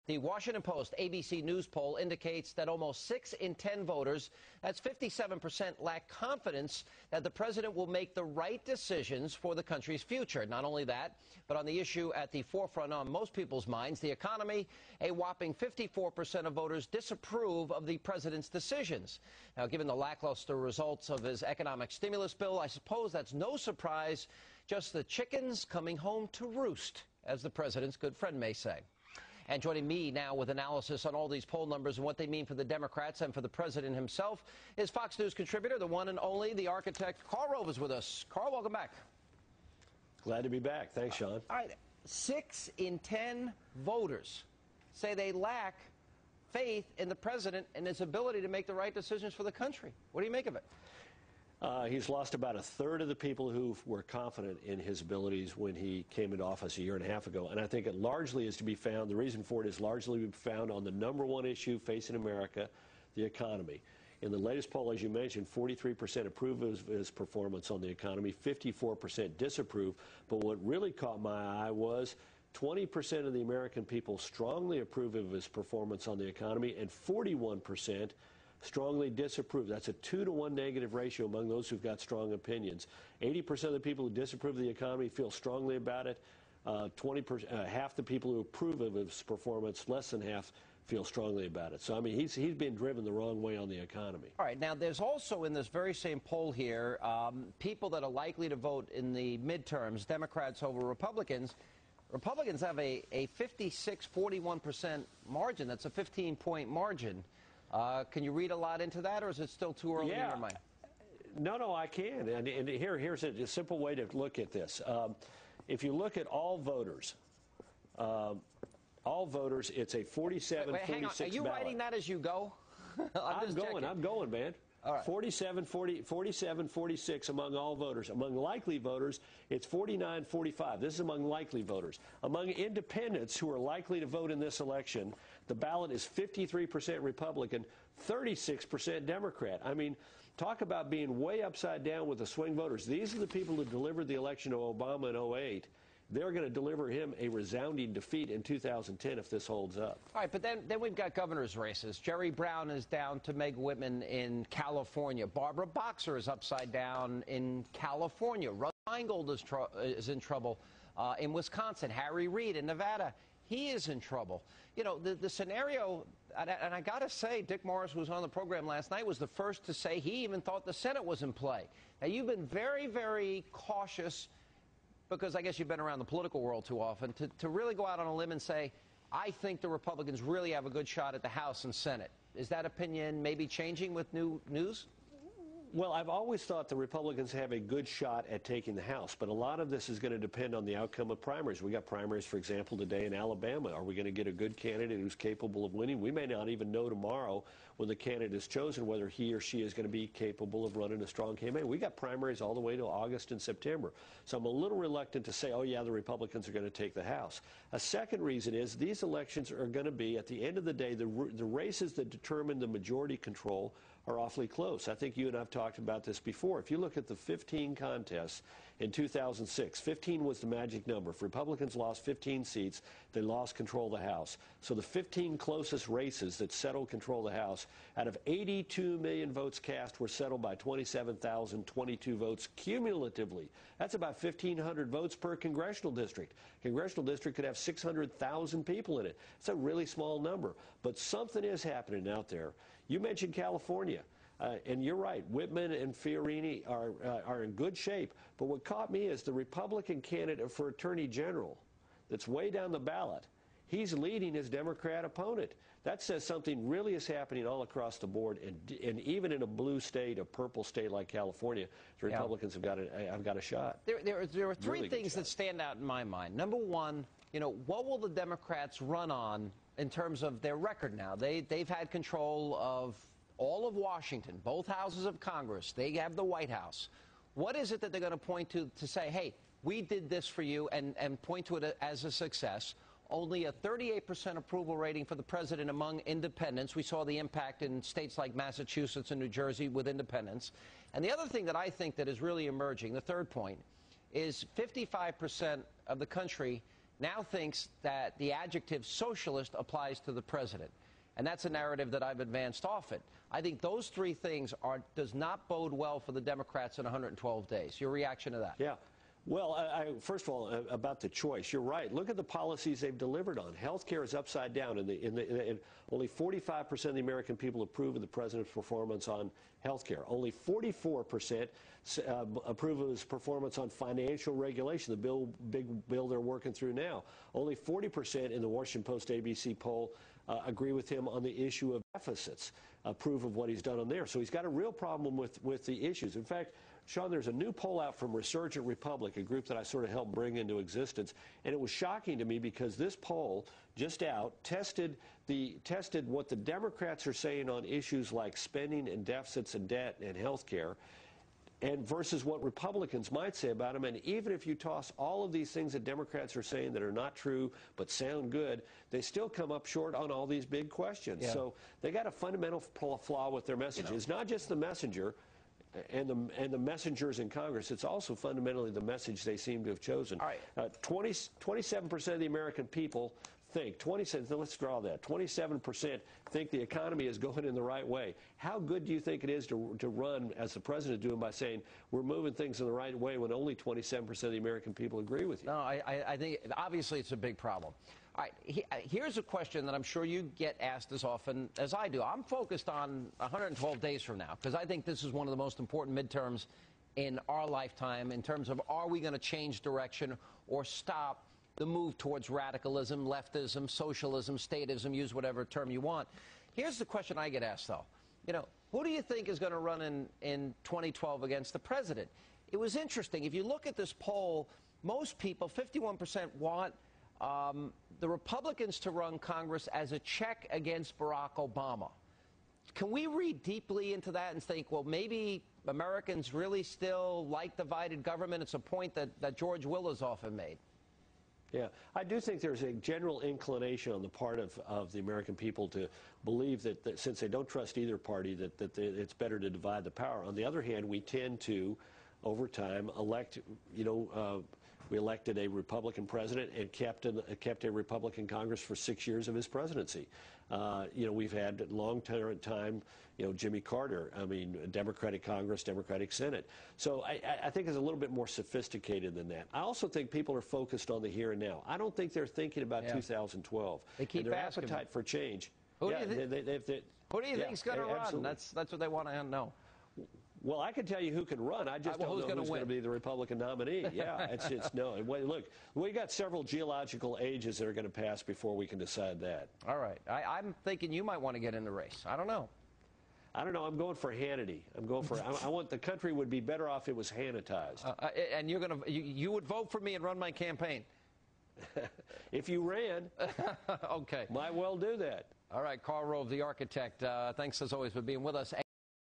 The Washington Post ABC News poll indicates that almost 6 in 10 voters, that's 57%, lack confidence that the president will make the right decisions for the country's future. Not only that, but on the issue at the forefront on most people's minds, the economy, a whopping 54% of voters disapprove of the president's decisions. Now, given the lackluster results of his economic stimulus bill, I suppose that's no surprise, just the chickens coming home to roost, as the president's good friend may say. And joining me now with analysis on all these poll numbers and what they mean for the Democrats and for the president himself is Fox News contributor, the one and only, the architect, Hannity Rove is with us. Carl, welcome back. Glad to be back. Thanks, Sean. All right. 6 in 10 voters say they lack faith in the president and his ability to make the right decisions for the country. What do you make of it? He's lost about a third of the people who were confident in his abilities when he came into office a year and a half ago. And I think it largely is to be found, the reason for it is largely to be found on the #1 issue facing America, the economy. In the latest poll, as you mentioned, 43% approve of his performance on the economy, 54% disapprove. But what really caught my eye was 20% of the American people strongly approve of his performance on the economy, and 41% strongly disapprove. That's a 2-to-1 negative ratio among those who've got strong opinions. 80% of the people who disapprove of the economy feel strongly about it. 20%, half the people who approve of his performance, less than half, feel strongly about it. So, I mean, he's been driven the wrong way on the economy. All right. Now, there's also in this very same poll here people that are likely to vote in the midterms, Democrats over Republicans. Republicans have a 56-41% margin. That's a 15-point margin. Can you read a lot into that, or is it still too early in your mind? No, I can. And here's a simple way to look at this. If you look at all voters, it's a 47-46 hang on. Are you ballot. writing that as you go? I'm going, man. All right. 47-46 among all voters. Among likely voters, it's 49-45. This is among likely voters. Among independents who are likely to vote in this election, the ballot is 53% Republican, 36% Democrat. I mean, talk about being way upside down with the swing voters. These are the people who delivered the election to Obama in 2008. They're going to deliver him a resounding defeat in 2010 if this holds up. All right, but then we've got governor's races. Jerry Brown is down to Meg Whitman in California. Barbara Boxer is upside down in California. Russ Feingold is in trouble in Wisconsin. Harry Reid in Nevada. He is in trouble. You know, the scenario, and I got to say, Dick Morris, who was on the program last night, was the first to say he even thought the Senate was in play. Now, you've been very, very cautious, because I guess you've been around the political world too often, to really go out on a limb and say, I think the Republicans really have a good shot at the House and Senate. Is that opinion maybe changing with new news? Well, I've always thought the Republicans have a good shot at taking the House, but a lot of this is going to depend on the outcome of primaries. We got primaries, for example, today in Alabama. Are we going to get a good candidate who's capable of winning? We may not even know tomorrow when the candidate is chosen whether he or she is going to be capable of running a strong campaign. We got primaries all the way to August and September. So I'm a little reluctant to say, oh, yeah, the Republicans are going to take the House. A second reason is these elections are going to be, at the end of the day, the races that determine the majority control are awfully close. I think you and I have talked about this before. If you look at the 15 contests in 2006, 15 was the magic number. If Republicans lost 15 seats, they lost control of the House. So the 15 closest races that settled control of the House, out of 82 million votes cast, were settled by 27,022 votes cumulatively. That's about 1,500 votes per congressional district. Congressional district could have 600,000 people in it. It's a really small number. But something is happening out there. You mentioned California. And you're right, Whitman and Fiorini are in good shape. But what caught me is the Republican candidate for Attorney General that's way down the ballot. He's leading his Democrat opponent. That says something really is happening all across the board. And even in a blue state, a purple state like California, the Republicans have got a shot. There are three really things that stand out in my mind. Number one, you know, what will the Democrats run on in terms of their record now? They've had control of all of Washington, both houses of Congress. They have the White House. What is it that they're going to point to say, hey, we did this for you, and point to it as a success? Only a 38% approval rating for the president among independents. We saw the impact in states like Massachusetts and New Jersey with independents. And the other thing that I think that is really emerging, the third point, is 55% of the country now thinks that the adjective socialist applies to the president. And that's a narrative that I've advanced often. I think those three things does not bode well for the Democrats in 112 days. Your reaction to that? Yeah. Well, first of all, about the choice, you're right. Look at the policies they've delivered on. Health care is upside down. Only 45% of the American people approve of the president's performance on health care. Only 44% approve of his performance on financial regulation, the big bill they're working through now. Only 40% in the Washington Post ABC poll agree with him on the issue of deficits, approve of what he's done on there. So he's got a real problem with the issues. In fact, Sean, there's a new poll out from Resurgent Republic, a group that I sort of helped bring into existence, and it was shocking to me because this poll just out tested what the Democrats are saying on issues like spending and deficits and debt and health care, and versus what Republicans might say about them. And even if you toss all of these things that Democrats are saying that are not true but sound good, they still come up short on all these big questions. Yeah. So they got a fundamental flaw with their message. It's not just the messenger and the messengers in Congress. It's also fundamentally the message they seem to have chosen. All right. 27% of the American people think, 27% think the economy is going in the right way. How good do you think it is to run, as the president is doing, by saying we're moving things in the right way when only 27% of the American people agree with you? No, I think obviously it's a big problem. All right, here's a question that I'm sure you get asked as often as I do. I'm focused on 112 days from now because I think this is one of the most important midterms in our lifetime in terms of, are we going to change direction or stop the move towards radicalism, leftism, socialism, statism, use whatever term you want. Here's the question I get asked, though. You know, who do you think is going to run in 2012 against the president? It was interesting. If you look at this poll, most people, 51%, want the Republicans to run Congress as a check against Barack Obama. Can we read deeply into that and think, well, maybe Americans really still like divided government? It's a point that George Will has often made. Yeah, I do think there's a general inclination on the part of the American people to believe that since they don't trust either party, that it's better to divide the power. On the other hand, we tend to, over time, we elected a Republican president and kept a Republican Congress for 6 years of his presidency. We've had long-term time, Jimmy Carter, Democratic Congress, Democratic Senate. So I think it's a little bit more sophisticated than that. I also think people are focused on the here and now. I don't think they're thinking about 2012. They keep and their asking appetite for change. Who do you think is going to run? Absolutely. That's what they want to know. Well, I can tell you who can run. I just don't know who's going to be the Republican nominee. Yeah, it's no. Look, we got several geological ages that are going to pass before we can decide that. All right. I'm thinking you might want to get in the race. I don't know. I'm going for Hannity. I want the country would be better off if it was Hannitized. And you would vote for me and run my campaign? If you ran. Okay. Might well do that. All right, Hannity Rove, the architect. Thanks as always for being with us.